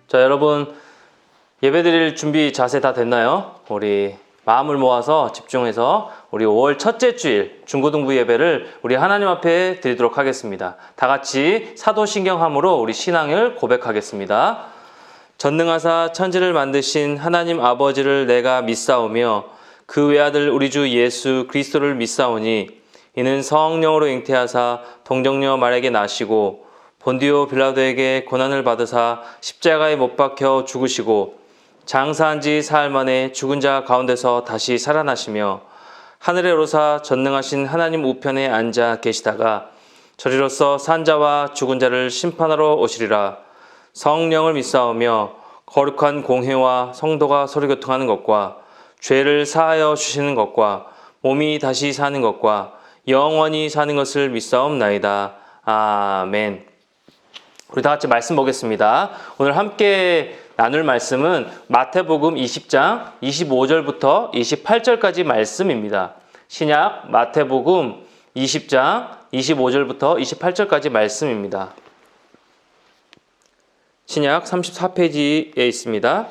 자, 여러분 예배드릴 준비 자세 다 됐나요? 우리 마음을 모아서 집중해서 우리 5월 첫째 주일 중고등부 예배를 우리 하나님 앞에 드리도록 하겠습니다. 다 같이 사도신경함으로 우리 신앙을 고백하겠습니다. 전능하사 천지를 만드신 하나님 아버지를 내가 믿사오며 그 외아들 우리 주 예수 그리스도를 믿사오니 이는 성령으로 잉태하사 동정녀 마리아에게 나시고 본디오 빌라도에게 고난을 받으사 십자가에 못 박혀 죽으시고 장사한 지 사흘 만에 죽은 자 가운데서 다시 살아나시며 하늘에 오르사 전능하신 하나님 우편에 앉아 계시다가 저리로서 산 자와 죽은 자를 심판하러 오시리라. 성령을 믿사오며 거룩한 공회와 성도가 서로 교통하는 것과 죄를 사하여 주시는 것과 몸이 다시 사는 것과 영원히 사는 것을 믿사옵나이다. 아멘. 우리 다 같이 말씀 보겠습니다. 오늘 함께 나눌 말씀은 마태복음 20장 25절부터 28절까지 말씀입니다. 신약 마태복음 20장 25절부터 28절까지 말씀입니다. 신약 34페이지에 있습니다.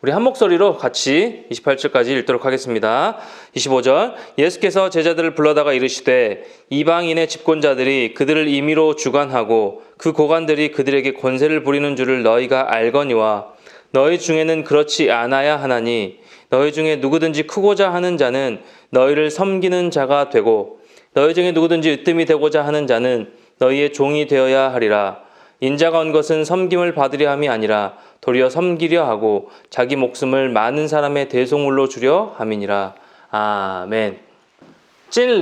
우리 한 목소리로 같이 28절까지 읽도록 하겠습니다. 25절 예수께서 제자들을 불러다가 이르시되 이방인의 집권자들이 그들을 임의로 주관하고 그 고관들이 그들에게 권세를 부리는 줄을 너희가 알거니와 너희 중에는 그렇지 않아야 하나니 너희 중에 누구든지 크고자 하는 자는 너희를 섬기는 자가 되고 너희 중에 누구든지 으뜸이 되고자 하는 자는 너희의 종이 되어야 하리라. 인자가 온 것은 섬김을 받으려 함이 아니라 도리어 섬기려 하고 자기 목숨을 많은 사람의 대속물로 주려 함이니라. 아멘. 찐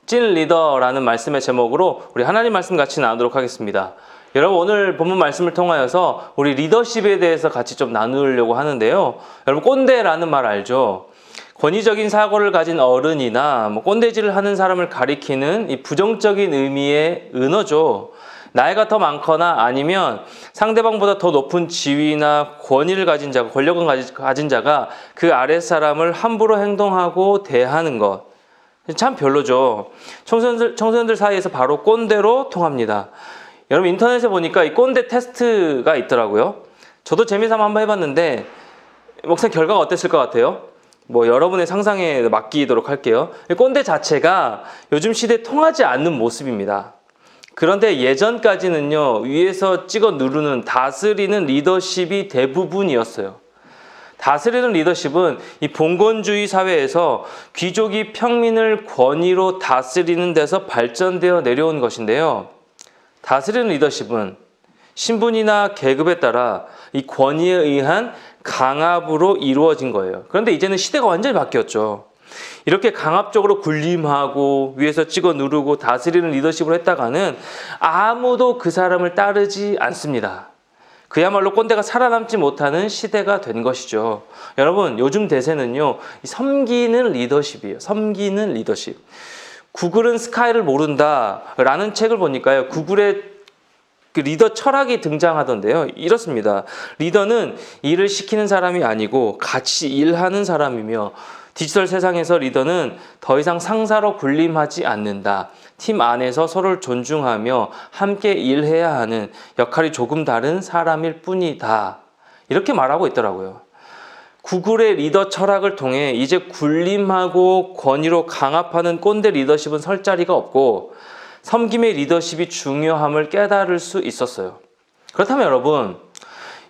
리더라는 말씀의 제목으로 우리 하나님 말씀 같이 나누도록 하겠습니다. 여러분 오늘 본문 말씀을 통하여서 우리 리더십에 대해서 같이 좀 나누려고 하는데요. 여러분 꼰대라는 말 알죠? 권위적인 사고를 가진 어른이나 꼰대질을 하는 사람을 가리키는 이 부정적인 의미의 은어죠. 나이가 더 많거나 아니면 상대방보다 더 높은 지위나 권위를 가진 자가, 권력을 가진 자가 그 아랫 사람을 함부로 행동하고 대하는 것. 참 별로죠. 청소년들 사이에서 바로 꼰대로 통합니다. 여러분 인터넷에 보니까 이 꼰대 테스트가 있더라고요. 저도 재미삼아 한번 해봤는데 목사님 결과가 어땠을 것 같아요? 여러분의 상상에 맡기도록 할게요. 꼰대 자체가 요즘 시대에 통하지 않는 모습입니다. 그런데 예전까지는요, 위에서 찍어 누르는 다스리는 리더십이 대부분이었어요. 다스리는 리더십은 이 봉건주의 사회에서 귀족이 평민을 권위로 다스리는 데서 발전되어 내려온 것인데요. 다스리는 리더십은 신분이나 계급에 따라 이 권위에 의한 강압으로 이루어진 거예요. 그런데 이제는 시대가 완전히 바뀌었죠. 이렇게 강압적으로 군림하고 위에서 찍어 누르고 다스리는 리더십을 했다가는 아무도 그 사람을 따르지 않습니다. 그야말로 꼰대가 살아남지 못하는 시대가 된 것이죠. 여러분 요즘 대세는요, 섬기는 리더십이에요. 섬기는 리더십. 구글은 스카이를 모른다라는 책을 보니까요, 구글의 그 리더 철학이 등장하던데요. 이렇습니다. 리더는 일을 시키는 사람이 아니고 같이 일하는 사람이며 디지털 세상에서 리더는 더 이상 상사로 군림하지 않는다. 팀 안에서 서로를 존중하며 함께 일해야 하는 역할이 조금 다른 사람일 뿐이다. 이렇게 말하고 있더라고요. 구글의 리더 철학을 통해 이제 군림하고 권위로 강압하는 꼰대 리더십은 설 자리가 없고 섬김의 리더십이 중요함을 깨달을 수 있었어요. 그렇다면 여러분,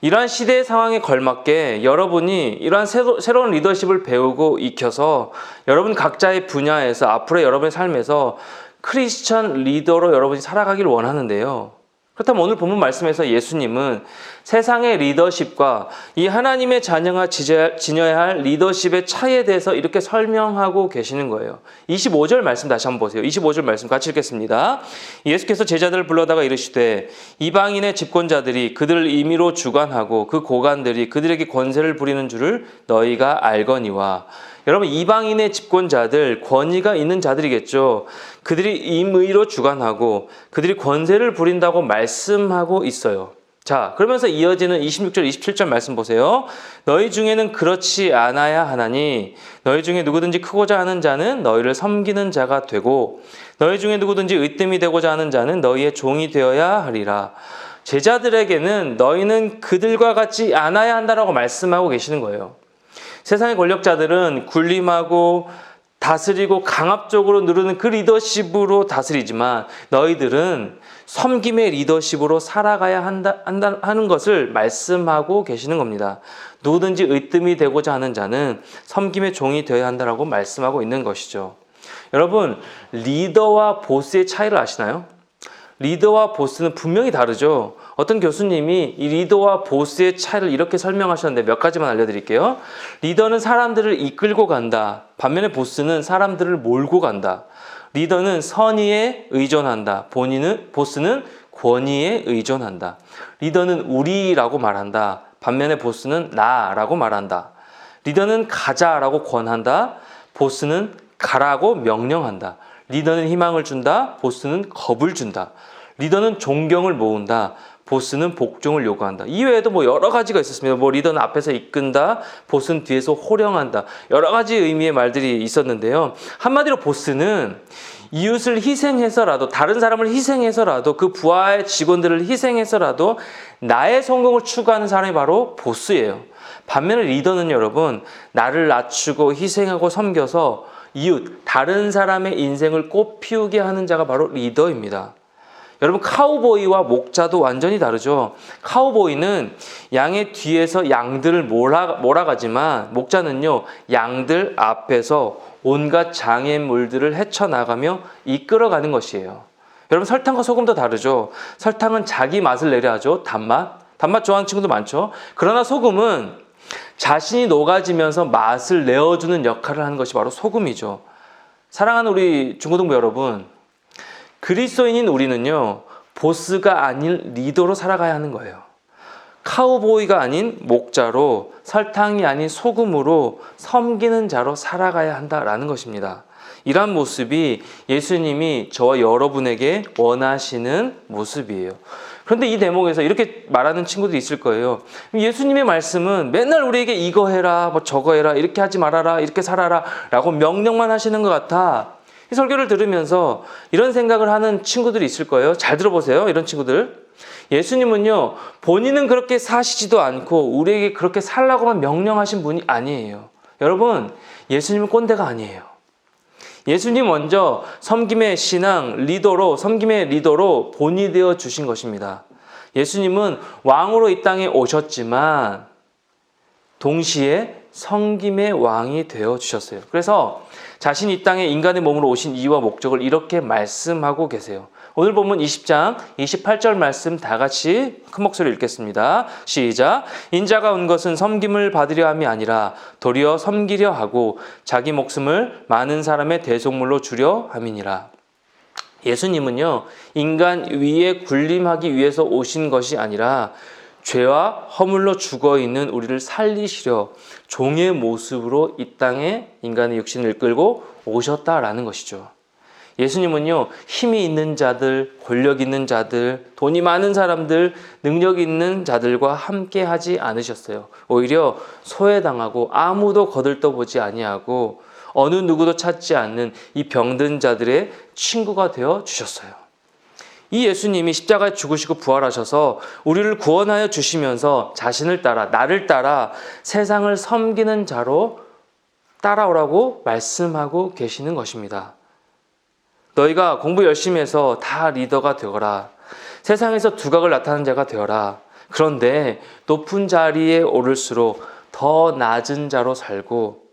이러한 시대의 상황에 걸맞게 여러분이 이러한 새로운 리더십을 배우고 익혀서 여러분 각자의 분야에서 앞으로의 여러분의 삶에서 크리스천 리더로 여러분이 살아가길 원하는데요. 그렇다면 오늘 본문 말씀에서 예수님은 세상의 리더십과 이 하나님의 자녀가 지녀야 할 리더십의 차이에 대해서 이렇게 설명하고 계시는 거예요. 25절 말씀 다시 한번 보세요. 25절 말씀 같이 읽겠습니다. 예수께서 제자들을 불러다가 이르시되 이방인의 집권자들이 그들을 임의로 주관하고 그 고관들이 그들에게 권세를 부리는 줄을 너희가 알거니와. 여러분 이방인의 집권자들, 권위가 있는 자들이겠죠. 그들이 임의로 주관하고 그들이 권세를 부린다고 말씀하고 있어요. 자, 그러면서 이어지는 26절, 27절 말씀 보세요. 너희 중에는 그렇지 않아야 하나니 너희 중에 누구든지 크고자 하는 자는 너희를 섬기는 자가 되고 너희 중에 누구든지 으뜸이 되고자 하는 자는 너희의 종이 되어야 하리라. 제자들에게는 너희는 그들과 같이 않아야 한다라고 말씀하고 계시는 거예요. 세상의 권력자들은 군림하고 다스리고 강압적으로 누르는 그 리더십으로 다스리지만 너희들은 섬김의 리더십으로 살아가야 하는 것을 말씀하고 계시는 겁니다. 누구든지 으뜸이 되고자 하는 자는 섬김의 종이 되어야 한다라고 말씀하고 있는 것이죠. 여러분, 리더와 보스의 차이를 아시나요? 리더와 보스는 분명히 다르죠. 어떤 교수님이 이 리더와 보스의 차이를 이렇게 설명하셨는데 몇 가지만 알려드릴게요. 리더는 사람들을 이끌고 간다. 반면에 보스는 사람들을 몰고 간다. 리더는 선의에 의존한다. 보스는 권위에 의존한다. 리더는 우리라고 말한다. 반면에 보스는 나라고 말한다. 리더는 가자라고 권한다. 보스는 가라고 명령한다. 리더는 희망을 준다. 보스는 겁을 준다. 리더는 존경을 모은다. 보스는 복종을 요구한다. 이외에도 여러 가지가 있었습니다. 리더는 앞에서 이끈다. 보스는 뒤에서 호령한다. 여러 가지 의미의 말들이 있었는데요. 한마디로 보스는 이웃을 희생해서라도, 다른 사람을 희생해서라도, 그 부하의 직원들을 희생해서라도 나의 성공을 추구하는 사람이 바로 보스예요. 반면에 리더는 여러분, 나를 낮추고 희생하고 섬겨서 이웃, 다른 사람의 인생을 꽃피우게 하는 자가 바로 리더입니다. 여러분, 카우보이와 목자도 완전히 다르죠. 카우보이는 양의 뒤에서 양들을 몰아가지만 목자는요, 양들 앞에서 온갖 장애물들을 헤쳐나가며 이끌어가는 것이에요. 여러분, 설탕과 소금도 다르죠. 설탕은 자기 맛을 내려 하죠. 단맛 좋아하는 친구도 많죠. 그러나 소금은 자신이 녹아지면서 맛을 내어주는 역할을 하는 것이 바로 소금이죠. 사랑하는 우리 중고등부 여러분, 그리스도인인 우리는요, 보스가 아닌 리더로 살아가야 하는 거예요. 카우보이가 아닌 목자로, 설탕이 아닌 소금으로 섬기는 자로 살아가야 한다라는 것입니다. 이러한 모습이 예수님이 저와 여러분에게 원하시는 모습이에요. 그런데 이 대목에서 이렇게 말하는 친구들이 있을 거예요. 예수님의 말씀은 맨날 우리에게 이거 해라, 저거 해라, 이렇게 하지 말아라, 이렇게 살아라 라고 명령만 하시는 것 같아. 이 설교를 들으면서 이런 생각을 하는 친구들이 있을 거예요. 잘 들어보세요. 이런 친구들. 예수님은요, 본인은 그렇게 사시지도 않고 우리에게 그렇게 살라고만 명령하신 분이 아니에요. 여러분, 예수님은 꼰대가 아니에요. 예수님 먼저 섬김의 리더로 본이 되어 주신 것입니다. 예수님은 왕으로 이 땅에 오셨지만 동시에 섬김의 왕이 되어 주셨어요. 그래서 자신이 이 땅에 인간의 몸으로 오신 이유와 목적을 이렇게 말씀하고 계세요. 오늘 본문 20장 28절 말씀 다 같이 큰 목소리로 읽겠습니다. 시작. 인자가 온 것은 섬김을 받으려 함이 아니라 도리어 섬기려 하고 자기 목숨을 많은 사람의 대속물로 주려 함이니라. 예수님은요, 인간 위에 군림하기 위해서 오신 것이 아니라 죄와 허물로 죽어있는 우리를 살리시려 종의 모습으로 이 땅에 인간의 육신을 이끌고 오셨다라는 것이죠. 예수님은요, 힘이 있는 자들, 권력 있는 자들, 돈이 많은 사람들, 능력 있는 자들과 함께 하지 않으셨어요. 오히려 소외당하고 아무도 거들떠보지 아니하고 어느 누구도 찾지 않는 이 병든 자들의 친구가 되어 주셨어요. 이 예수님이 십자가에 죽으시고 부활하셔서 우리를 구원하여 주시면서 자신을 따라, 나를 따라 세상을 섬기는 자로 따라오라고 말씀하고 계시는 것입니다. 너희가 공부 열심히 해서 다 리더가 되어라. 세상에서 두각을 나타내는 자가 되어라. 그런데 높은 자리에 오를수록 더 낮은 자로 살고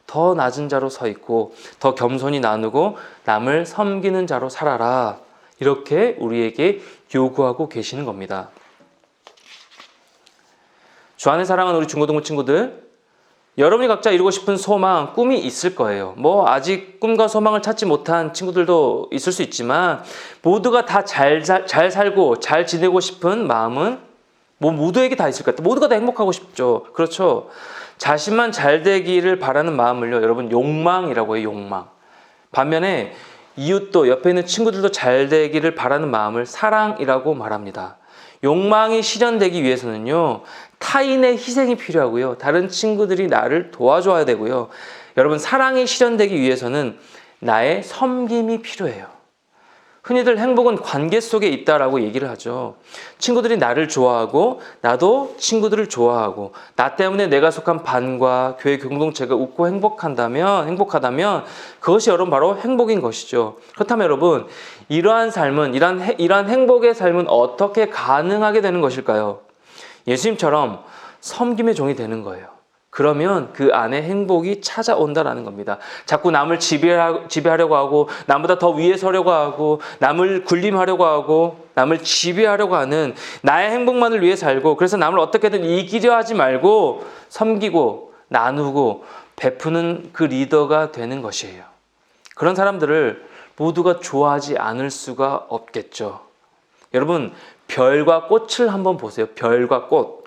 더 낮은 자로 서 있고 더 겸손히 나누고 남을 섬기는 자로 살아라. 이렇게 우리에게 요구하고 계시는 겁니다. 주 안에 사랑하는 우리 중고등부 친구들, 여러분이 각자 이루고 싶은 소망, 꿈이 있을 거예요. 아직 꿈과 소망을 찾지 못한 친구들도 있을 수 있지만 모두가 다 잘 살고 잘 지내고 싶은 마음은 모두에게 다 있을 것 같아요. 모두가 다 행복하고 싶죠. 그렇죠. 자신만 잘 되기를 바라는 마음을요, 여러분 욕망이라고 해요. 욕망. 반면에 이웃도, 옆에 있는 친구들도 잘 되기를 바라는 마음을 사랑이라고 말합니다. 욕망이 실현되기 위해서는요, 타인의 희생이 필요하고요. 다른 친구들이 나를 도와줘야 되고요. 여러분, 사랑이 실현되기 위해서는 나의 섬김이 필요해요. 흔히들 행복은 관계 속에 있다라고 얘기를 하죠. 친구들이 나를 좋아하고 나도 친구들을 좋아하고 나 때문에 내가 속한 반과 교회 공동체가 웃고 행복하다면 그것이 여러분 바로 행복인 것이죠. 그렇다면 여러분, 이러한 삶은 이러한 행복의 삶은 어떻게 가능하게 되는 것일까요? 예수님처럼 섬김의 종이 되는 거예요. 그러면 그 안에 행복이 찾아온다라는 겁니다. 자꾸 남을 지배하려고 하고 남보다 더 위에 서려고 하고 남을 군림하려고 하고 남을 지배하려고 하는 나의 행복만을 위해 살고 그래서 남을 어떻게든 이기려 하지 말고 섬기고 나누고 베푸는 그 리더가 되는 것이에요. 그런 사람들을 모두가 좋아하지 않을 수가 없겠죠. 여러분, 별과 꽃을 한번 보세요. 별과 꽃.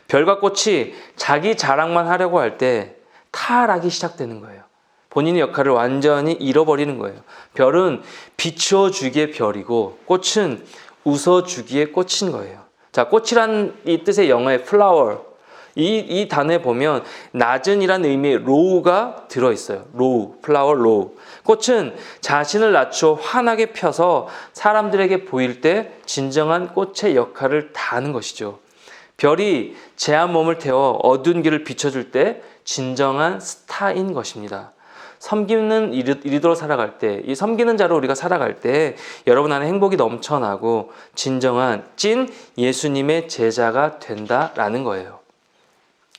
별과 꽃이 자기 자랑만 하려고 할 때 타락이 시작되는 거예요. 본인의 역할을 완전히 잃어버리는 거예요. 별은 비춰주기의 별이고 꽃은 웃어주기의 꽃인 거예요. 자, 꽃이란 이 뜻의 영어의 flower. 이 단어에 보면 낮은이란 의미의 low가 들어있어요. low, flower low. 꽃은 자신을 낮춰 환하게 펴서 사람들에게 보일 때 진정한 꽃의 역할을 다하는 것이죠. 별이 제한 몸을 태워 어두운 길을 비춰줄 때 진정한 스타인 것입니다. 섬기는 리더로 살아갈 때, 이 섬기는 자로 우리가 살아갈 때 여러분 안에 행복이 넘쳐나고 진정한 찐 예수님의 제자가 된다라는 거예요.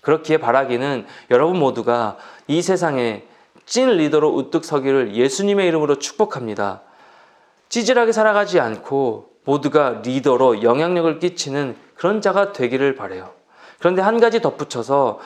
그렇기에 바라기는 여러분 모두가 이 세상에 찐 리더로 우뚝 서기를 예수님의 이름으로 축복합니다. 찌질하게 살아가지 않고 모두가 리더로 영향력을 끼치는 그런 자가 되기를 바라요. 그런데 한 가지 덧붙여서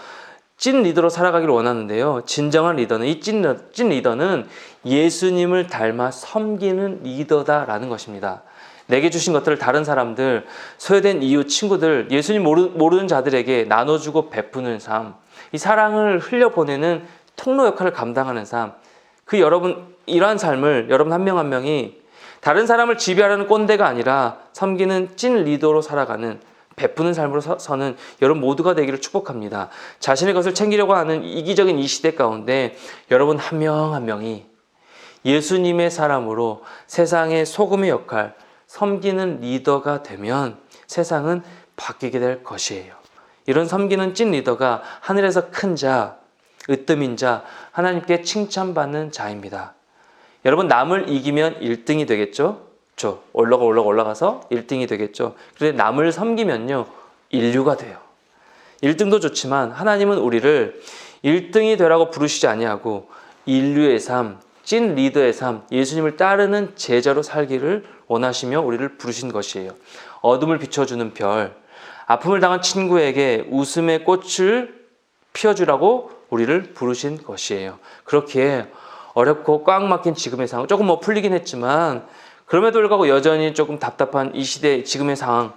찐 리더로 살아가기를 원하는데요. 진정한 리더는, 이 찐 리더는 예수님을 닮아 섬기는 리더다라는 것입니다. 내게 주신 것들을 다른 사람들, 소외된 이웃, 친구들, 예수님 모르는 자들에게 나눠주고 베푸는 삶, 이 사랑을 흘려보내는 통로 역할을 감당하는 삶, 이러한 삶을 여러분 한 명 한 명이 다른 사람을 지배하려는 꼰대가 아니라 섬기는 찐 리더로 살아가는 베푸는 삶으로 서는 여러분 모두가 되기를 축복합니다. 자신의 것을 챙기려고 하는 이기적인 이 시대 가운데 여러분 한 명 한 명이 예수님의 사람으로 세상의 소금의 역할, 섬기는 리더가 되면 세상은 바뀌게 될 것이에요. 이런 섬기는 찐 리더가 하늘에서 큰 자, 으뜸인 자, 하나님께 칭찬받는 자입니다. 여러분, 남을 이기면 1등이 되겠죠? 올라가서 1등이 되겠죠. 그런데 남을 섬기면요, 인류가 돼요. 1등도 좋지만 하나님은 우리를 1등이 되라고 부르시지 아니하고 인류의 삶, 찐 리더의 삶, 예수님을 따르는 제자로 살기를 원하시며 우리를 부르신 것이에요. 어둠을 비춰주는 별, 아픔을 당한 친구에게 웃음의 꽃을 피워주라고 우리를 부르신 것이에요. 그렇기에 어렵고 꽉 막힌 지금의 상황, 조금 풀리긴 했지만 그럼에도 불구하고 여전히 조금 답답한 이 시대, 지금의 상황,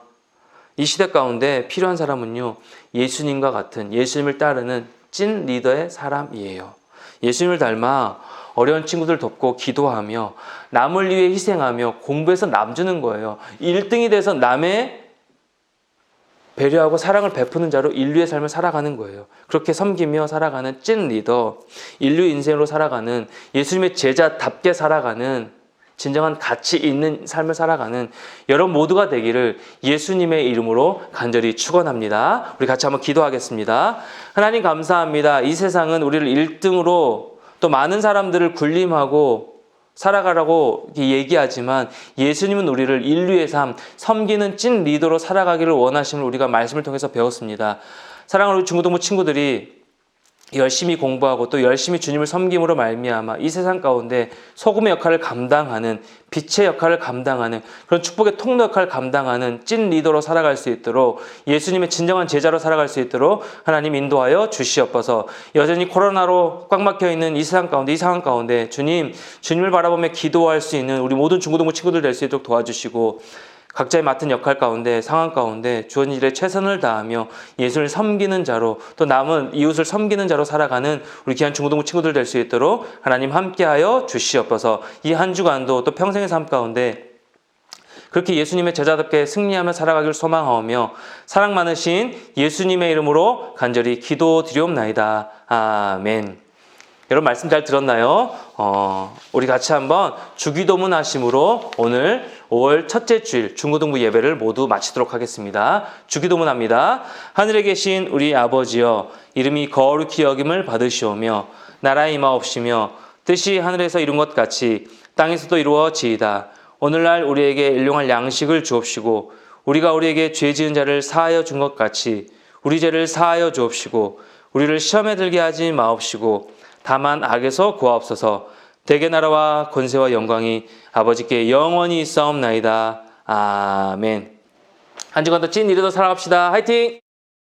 이 시대 가운데 필요한 사람은요, 예수님과 같은, 예수님을 따르는 찐 리더의 사람이에요. 예수님을 닮아 어려운 친구들 돕고 기도하며 남을 위해 희생하며 공부해서 남 주는 거예요. 1등이 돼서 남의 배려하고 사랑을 베푸는 자로 인류의 삶을 살아가는 거예요. 그렇게 섬기며 살아가는 찐 리더, 인류 인생으로 살아가는, 예수님의 제자답게 살아가는, 진정한 가치 있는 삶을 살아가는 여러분 모두가 되기를 예수님의 이름으로 간절히 축원합니다. 우리 같이 한번 기도하겠습니다. 하나님 감사합니다. 이 세상은 우리를 1등으로 또 많은 사람들을 군림하고 살아가라고 얘기하지만 예수님은 우리를 인류의 삶, 섬기는 찐 리더로 살아가기를 원하심을 우리가 말씀을 통해서 배웠습니다. 사랑하는 우리 중고등부 친구들이 열심히 공부하고 또 열심히 주님을 섬김으로 말미암아 이 세상 가운데 소금의 역할을 감당하는, 빛의 역할을 감당하는, 그런 축복의 통로 역할을 감당하는 찐 리더로 살아갈 수 있도록, 예수님의 진정한 제자로 살아갈 수 있도록 하나님 인도하여 주시옵소서. 여전히 코로나로 꽉 막혀 있는 이 세상 가운데, 이 상황 가운데 주님을 바라보며 기도할 수 있는 우리 모든 중고등부 친구들 될 수 있도록 도와주시고, 각자의 맡은 역할 가운데, 상황 가운데 주어진 일에 최선을 다하며 예수를 섬기는 자로, 또 남은 이웃을 섬기는 자로 살아가는 우리 귀한 중고등부 친구들 될 수 있도록 하나님 함께하여 주시옵소서. 이 한 주간도 또 평생의 삶 가운데 그렇게 예수님의 제자답게 승리하며 살아가길 소망하오며 사랑 많으신 예수님의 이름으로 간절히 기도드리옵나이다. 아멘. 여러분 말씀 잘 들었나요? 우리 같이 한번 주기도문 하심으로 오늘 5월 첫째 주일 중고등부 예배를 모두 마치도록 하겠습니다. 주기도문 합니다. 하늘에 계신 우리 아버지여, 이름이 거룩히 여김을 받으시오며 나라의 임하옵시며 뜻이 하늘에서 이룬 것 같이 땅에서도 이루어지이다. 오늘날 우리에게 일용할 양식을 주옵시고 우리가 우리에게 죄 지은 자를 사하여 준 것 같이 우리 죄를 사하여 주옵시고 우리를 시험에 들게 하지 마옵시고 다만 악에서 구하옵소서. 대개 나라와 권세와 영광이 아버지께 영원히 있사옵나이다. 아멘. 한 주간도 찐 일에도 살아갑시다. 화이팅!